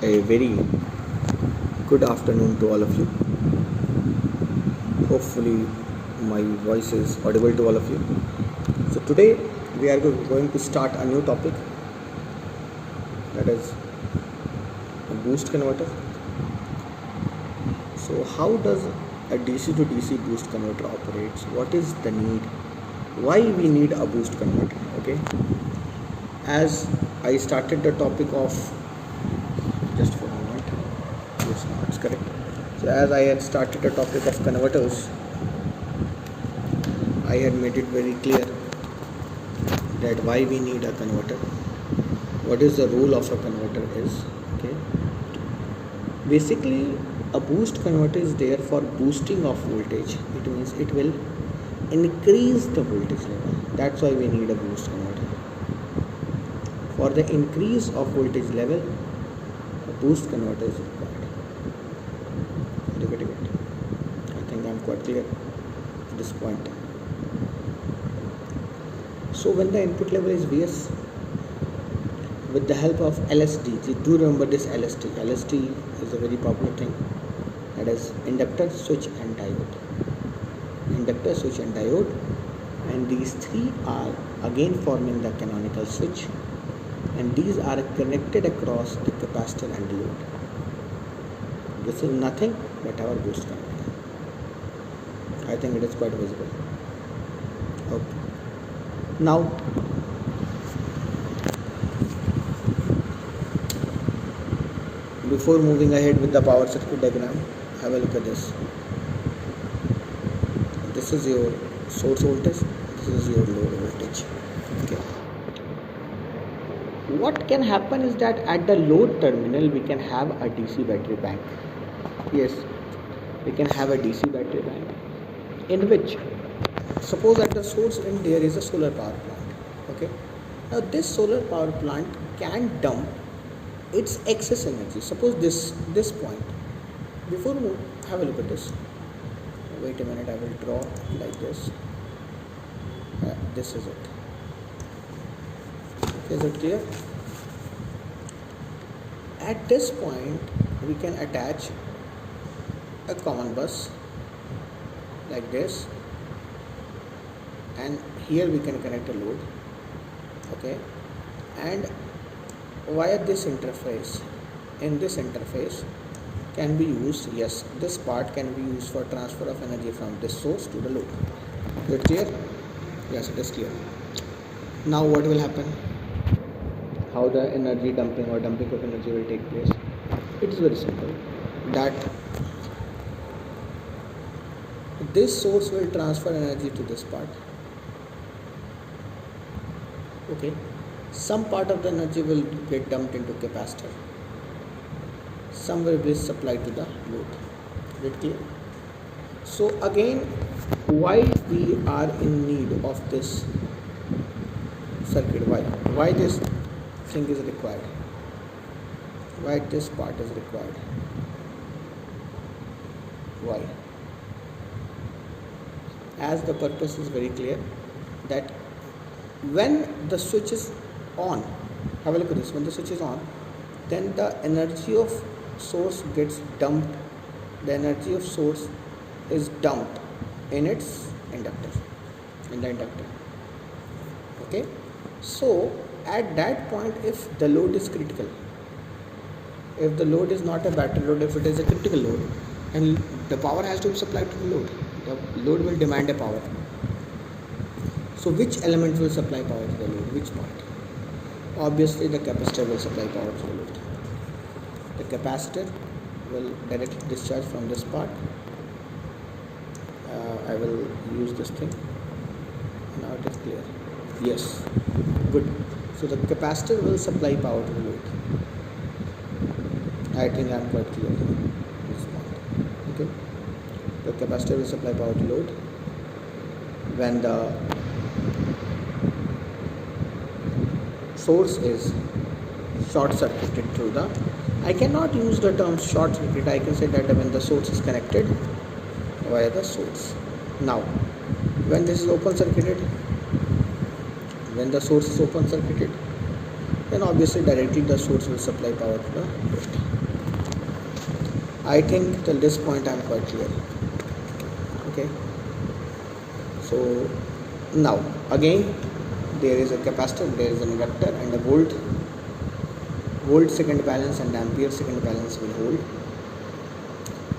A very good afternoon to all of you. Hopefully, my voice is audible to all of you. So, today we are going to start a new topic, that is a boost converter. So, how does a DC to DC boost converter operates? What is the need? Why we need a boost converter? Okay, as I started the topic of just for a moment. Yes, no, it's correct. So as I had started the topic of converters, I had made it very clear that why we need a converter, what is the role of a converter is. Okay. Basically, a boost converter is there for boosting of voltage. It means it will increase the voltage level. That's why we need a boost converter. For the increase of voltage level, a boost converter is required. Are you getting it? I think I'm quite clear at this point. So when the input level is Vs, with the help of LSD, do remember this LSD. LSD is a very popular thing. That is inductor, switch and diode. Inductor, switch and diode, and these three are again forming the canonical switch, and these are connected across the capacitor and load. This is nothing but our boost converter. I think it is quite visible. Okay. Now, before moving ahead with the power circuit diagram, have a look at this. This is your source voltage, this is your load voltage. Okay. What can happen is that at the load terminal we can have a DC battery bank. Yes, we can have a DC battery bank in which, suppose at the source end there is a solar power plant. Okay. Now this solar power plant can dump its excess energy. Suppose this point. Before we have a look at this. Wait a minute, I will draw like this. This is it. Is it clear? At this point, we can attach a common bus like this, and here we can connect a load. Okay, and via this interface, in this interface can be used, yes, this part can be used for transfer of energy from this source to the load. Is it clear? Yes, it is clear. Now what will happen? How the energy dumping or dumping of energy will take place? It is very simple. That this source will transfer energy to this part. Okay. Some part of the energy will get dumped into capacitor. Some will be supplied to the load. Is it clear? So again, why we are in need of this circuit? Why this thing is required? Why this part is required? Why? As the purpose is very clear, that when the switch is on, have a look at this, when the switch is on, then the energy of source gets dumped, the energy of source is dumped in its inductor, in the inductor. Okay, so at that point, if the load is critical, if the load is not a battery load, if it is a critical load, and the power has to be supplied to the load will demand a power. So which element will supply power to the load? Which part? Obviously the capacitor will supply power to the load. The capacitor will directly discharge from this part. I will use this thing. Now it is clear. Yes, good. So the capacitor will supply power to the load. I think I am quite clear here. This point. Okay. The capacitor will supply power to load when the source is short circuited through the, I cannot use the term short circuit, I can say that when the source is connected via the source. Now when this is open circuited, when the source is open circuited, then obviously directly the source will supply power to the load. I think till this point I am quite clear. Okay, so now again there is a capacitor, there is an inductor, and a volt second balance and ampere second balance will hold.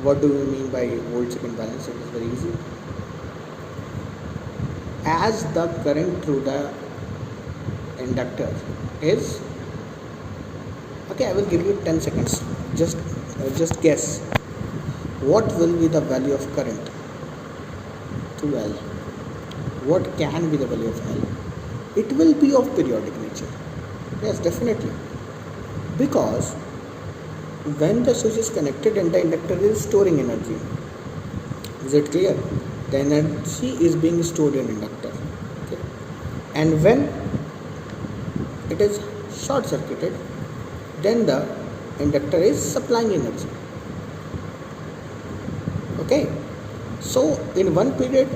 What do we mean by volt second balance? It is very easy. As the current through the inductor is, okay, I will give you 10 seconds, just guess what will be the value of current through L. What can be the value of L? It will be of periodic nature. Yes, definitely, because when the switch is connected and the inductor is storing energy, is it clear? The energy is being stored in inductor. Okay, and when it is short circuited, then the inductor is supplying energy. Okay, so in one period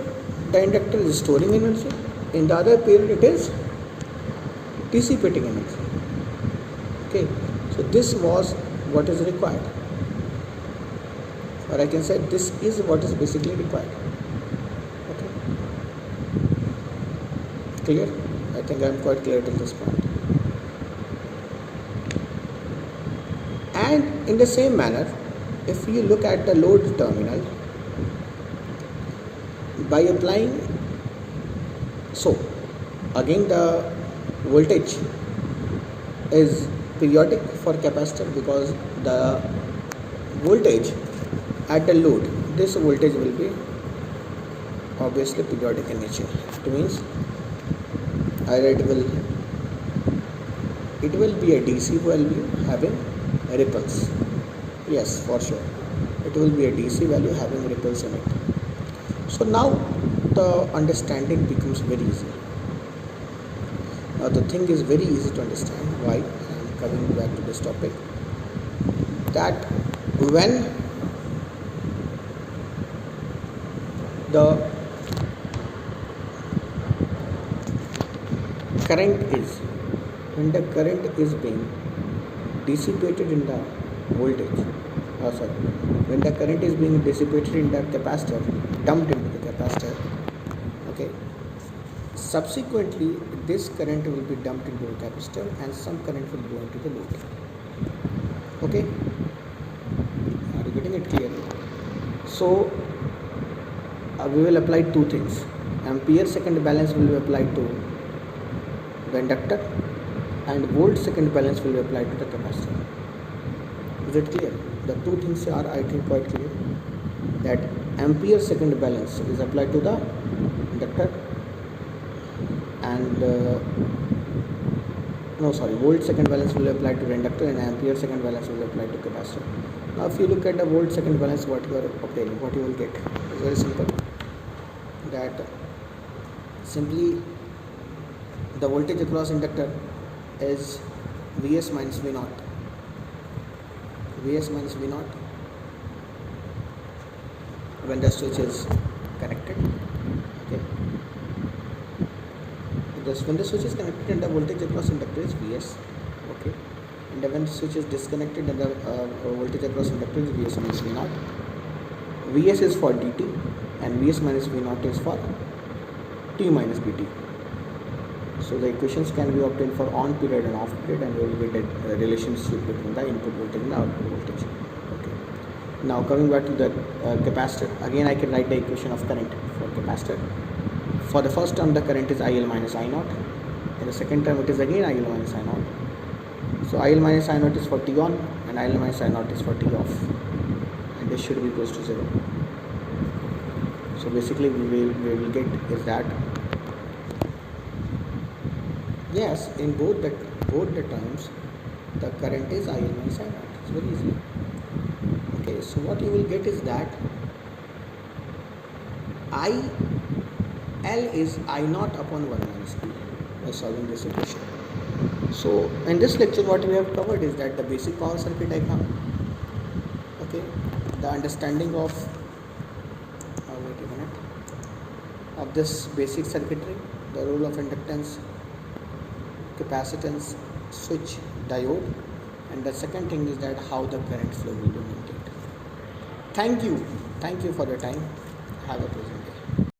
the inductor is storing energy, in the other period it is dissipating energy. Okay, so this was what is required, or I can say this is what is basically required. Okay, clear? I think I am quite clear till this point. And in the same manner, if you look at the load terminal, by applying, so again the voltage is periodic for capacitor, because the voltage at the load, this voltage will be obviously periodic in nature. It means either it will be a DC value having ripples. Yes, for sure, it will be a DC value having ripples in it. So now the understanding becomes very easy. Now the thing is very easy to understand. Why? I am coming back to this topic, that when the current is being dissipated in the voltage, when the current is being dissipated in the capacitor, dumped into the capacitor, okay, subsequently this current will be dumped into the capacitor and some current will go into the load. Okay, are you getting it clearly? So we will apply two things. Ampere second balance will be applied to the inductor, and volt second balance will be applied to the capacitor. Is it clear? The two things are, I think, quite clear, that ampere second balance is applied to the inductor, and volt second balance will be applied to the inductor, and ampere second balance will be applied to capacitor. Now if you look at the volt second balance, what you are obtaining, what you will get is very simple, that simply the voltage across inductor is Vs minus V naught. Vs minus V naught when the switch is connected. Okay, when the switch is connected and the voltage across inductor is Vs. Okay, and when the switch is disconnected and the voltage across inductor is Vs minus V naught. Vs is for dt and Vs minus V naught is for t minus dt. So the equations can be obtained for on period and off period, and we will get a relationship between the input voltage and the output voltage. Okay. Now coming back to the capacitor, again I can write the equation of current for capacitor. For the first term the current is IL minus I naught. In the second term it is again IL minus I naught. So IL minus I naught is for T on and IL minus I naught is for T off, and this should be equals to 0. So basically we will get is that, yes, in both the terms the current is IL minus I naught. It's very easy. Okay, so what you will get is that IL is I naught upon 1 minus T by solving this equation. So in this lecture what we have covered is that the basic power circuit diagram, okay, the understanding of this basic circuitry, the role of inductance, capacitance, switch diode, and the second thing is that how the current flow will be maintained. Thank you for your time. Have a pleasant day.